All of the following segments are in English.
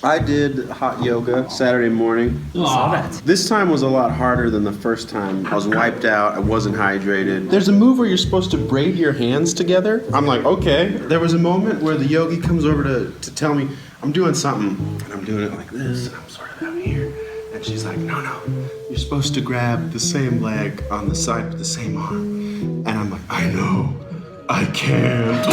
I did hot yoga Saturday morning. Saw that. This time was a lot harder than the first time. I was wiped out. I wasn't hydrated. There's a move where you're supposed to braid your hands together. I'm like, okay. There was a moment where the yogi comes over to tell me I'm doing something, and I'm doing it like this, and I'm sort of out here. And she's like, no, you're supposed to grab the same leg on the side with the same arm. And I'm like, I know, I can't.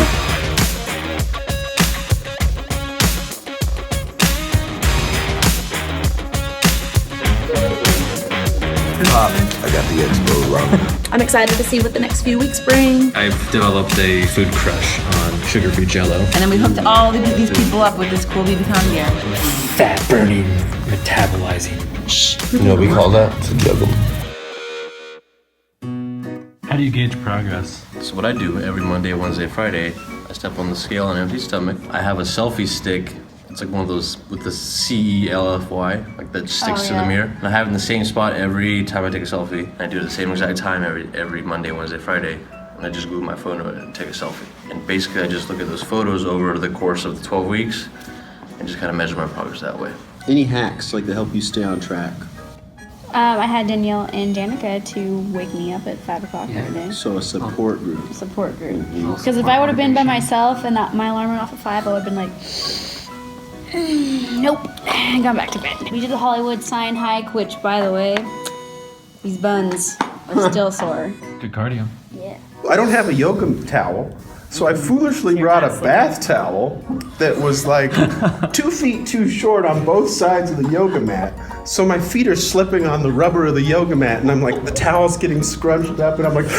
I got the expo wrong. I'm excited to see what the next few weeks bring. I've developed a food crush on sugar-free Jell-O. And then we hooked all these people up with this cool BB gear. Fat-burning, metabolizing. You know what we call that? It's a juggle. How do you gauge progress? So what I do every Monday, Wednesday, Friday, I step on the scale on an empty stomach. I have a selfie stick. It's like one of those with the CELFY, like that sticks to the mirror. And I have it in the same spot every time I take a selfie. And I do it at the same exact time every Monday, Wednesday, Friday. And I just glue my phone to it and take a selfie. And basically I just look at those photos over the course of the 12 weeks and just kind of measure my progress that way. Any hacks like to help you stay on track? I had Danielle and Danica to wake me up at 5 o'clock every day. So a support group. Support group. Because if I would have been by myself and my alarm went off at 5, I would have been like, nope, and gone back to bed. We did the Hollywood sign hike, which, by the way, these buns are still sore. Good cardio. Yeah. I don't have a yoga towel, so I foolishly brought a bath towel that was like 2 feet too short on both sides of the yoga mat. So my feet are slipping on the rubber of the yoga mat, and I'm like, the towel's getting scrunched up, and I'm like,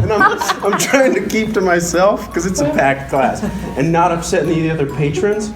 and I'm trying to keep to myself because it's a packed class and not upset any of the other patrons.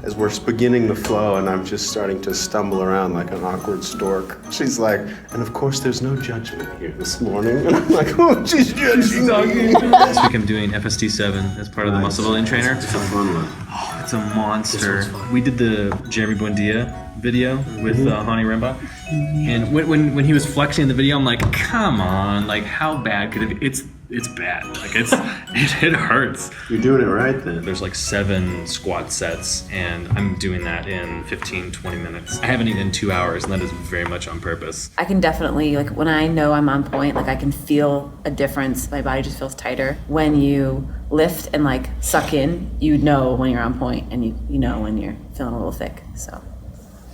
As we're beginning the flow and I'm just starting to stumble around like an awkward stork. She's like, and of course there's no judgment here this morning. And I'm like, oh, she's judging me. This week I'm doing FST7 as part of the muscle building trainer. It's a fun one. Oh, it's a monster. We did the Jeremy Buendia video with Hani Remba. And when he was flexing in the video, I'm like, come on, like how bad could it be? It's bad. Like it hurts. You're doing it right then. There's like 7 squat sets and I'm doing that in 15-20 minutes. I haven't eaten in 2 hours and that is very much on purpose. I can definitely, like when I know I'm on point, like I can feel a difference. My body just feels tighter. When you lift and like suck in, you know when you're on point and you know when you're feeling a little thick. So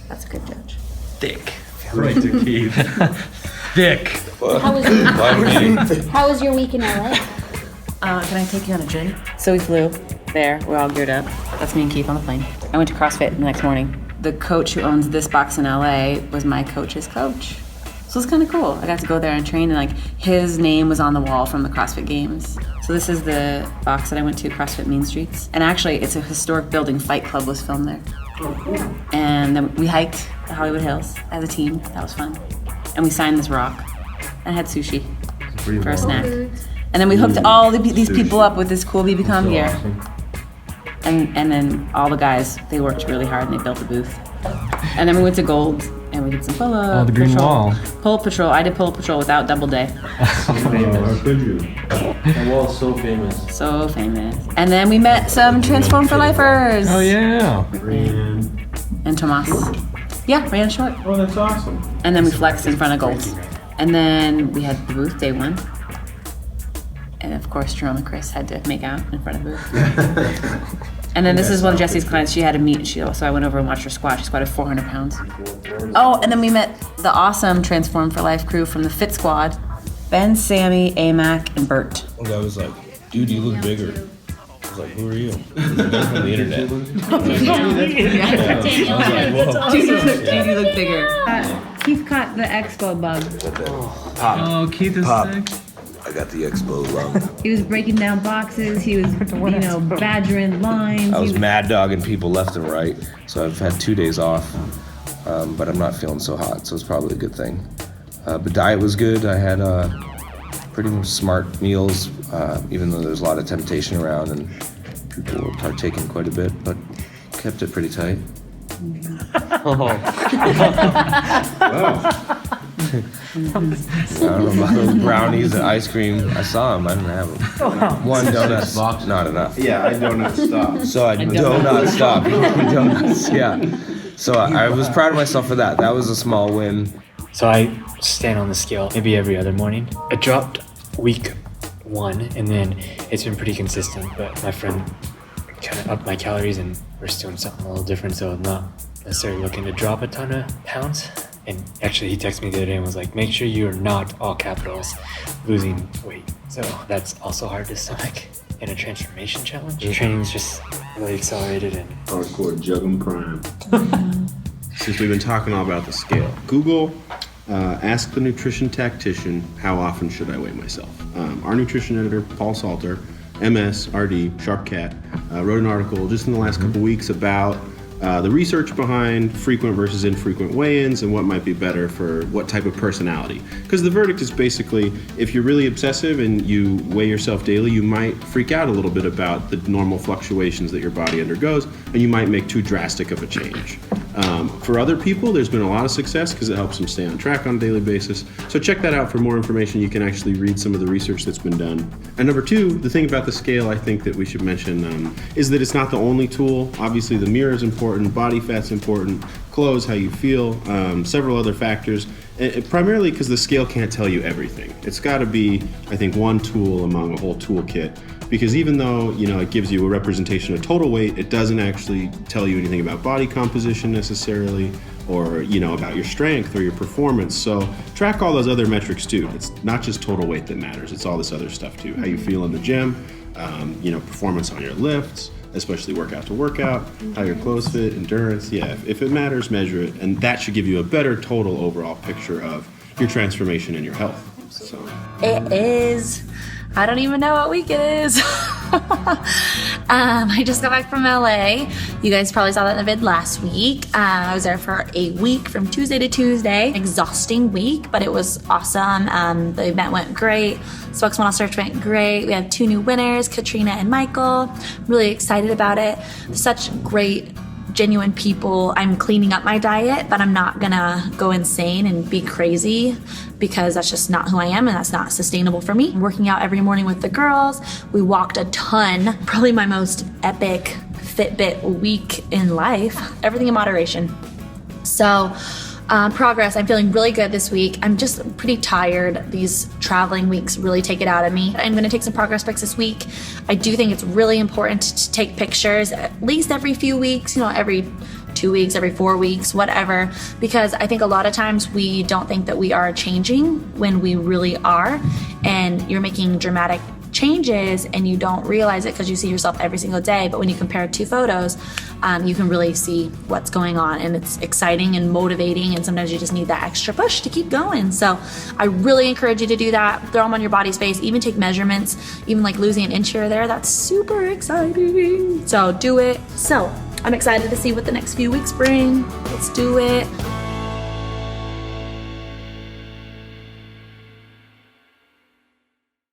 that's a good judge. Thick. Right to Keith. Thick. How was your week in LA? Can I take you on a journey? So we flew there. We're all geared up. That's me and Keith on the plane. I went to CrossFit the next morning. The coach who owns this box in LA was my coach's coach. So it's kind of cool. I got to go there and train, and like his name was on the wall from the CrossFit Games. So this is the box that I went to, CrossFit Main Streets. And actually, it's a historic building. Fight Club was filmed there. Oh, cool. And then we hiked the Hollywood Hills as a team. That was fun. And we signed this rock and had sushi for a snack. And then we hooked all these people up with this cool BB gear. And then all the guys, they worked really hard and they built a booth. And then we went to Gold and we did some pull-up. Oh, the green wall. Pull-up patrol. I did pull-up patrol without double day. So famous. That wall is so famous. So famous. And then we met some Transform for Lifers. Oh yeah. And Tomas. Yeah, ran short. Oh, that's awesome. And then we flexed in front of Gold. And then we had the booth day 1. And of course, Jerome and Chris had to make out in front of the booth. And then this is one of Jesse's clients. She had a meet, so I went over and watched her squat. She squatted 400 pounds. Oh, and then we met the awesome Transform for Life crew from the Fit Squad. Ben, Sammy, Amac, and Bert. One guy was like, dude, you look bigger. I was like, who are you? From the internet. Dude, you look bigger. Keith caught the expo bug. Oh, Keith is sick. I got the expo lung. He was breaking down boxes. He was, badgering lines. I was mad dogging people left and right. So I've had 2 days off, but I'm not feeling so hot, so it's probably a good thing. But diet was good. I had pretty smart meals, even though there's a lot of temptation around and people were partaking quite a bit, but kept it pretty tight. Wow. I don't know about those brownies and ice cream. I saw them. I didn't have them. One donut box, not enough. Yeah, I donut stop. So I donut stop. Donuts, yeah. So I was proud of myself for that. That was a small win. So I stand on the scale maybe every other morning. I dropped week 1, and then it's been pretty consistent, but my friend kind of upped my calories, and we're just doing something a little different, so I'm not necessarily looking to drop a ton of pounds. And actually, he texted me the other day and was like, make sure you're not, all capitals, losing weight. So that's also hard to stomach in a transformation challenge. Training's just really accelerated and Hardcore Juggum Prime. Since we've been talking all about the scale, Google, ask the nutrition tactician, how often should I weigh myself? Our nutrition editor, Paul Salter, MS, RD, Sharp Cat, wrote an article just in the last couple weeks about the research behind frequent versus infrequent weigh-ins and what might be better for what type of personality. Because the verdict is basically, if you're really obsessive and you weigh yourself daily, you might freak out a little bit about the normal fluctuations that your body undergoes, and you might make too drastic of a change. For other people, there's been a lot of success because it helps them stay on track on a daily basis. So check that out for more information. You can actually read some of the research that's been done. And number 2, the thing about the scale I think that we should mention is that it's not the only tool. Obviously the mirror is important, body fat's important, clothes, how you feel, several other factors. Primarily because the scale can't tell you everything. It's got to be, I think, one tool among a whole toolkit. Because even though, it gives you a representation of total weight, it doesn't actually tell you anything about body composition necessarily, or, about your strength or your performance. So track all those other metrics too. It's not just total weight that matters. It's all this other stuff too. How you feel in the gym, performance on your lifts, especially workout to workout, how your clothes fit, endurance. Yeah, if it matters, measure it. And that should give you a better total overall picture of your transformation and your health. So It is. I don't even know what week it is. I just got back from LA. You guys probably saw that in the vid last week. I was there for a week from Tuesday to Tuesday. Exhausting week, but it was awesome. The event went great. Spokes Model Search went great. We had 2 new winners, Katrina and Michael. Really excited about it. Such great, genuine people. I'm cleaning up my diet, but I'm not gonna go insane and be crazy because that's just not who I am and that's not sustainable for me. I'm working out every morning with the girls. We walked a ton, probably my most epic Fitbit week in life. Everything in moderation. So progress, I'm feeling really good this week. I'm just pretty tired. These traveling weeks really take it out of me. I'm gonna take some progress pics this week. I do think it's really important to take pictures at least every few weeks, every 2 weeks, every 4 weeks, whatever, because I think a lot of times we don't think that we are changing when we really are, and you're making dramatic changes and you don't realize it because you see yourself every single day. But when you compare 2 photos, you can really see what's going on, and it's exciting and motivating, and sometimes you just need that extra push to keep going. So I really encourage you to do that. Throw them on your body space, even take measurements, even like losing an inch here or there. That's super exciting. So do it. So I'm excited to see what the next few weeks bring. Let's do it.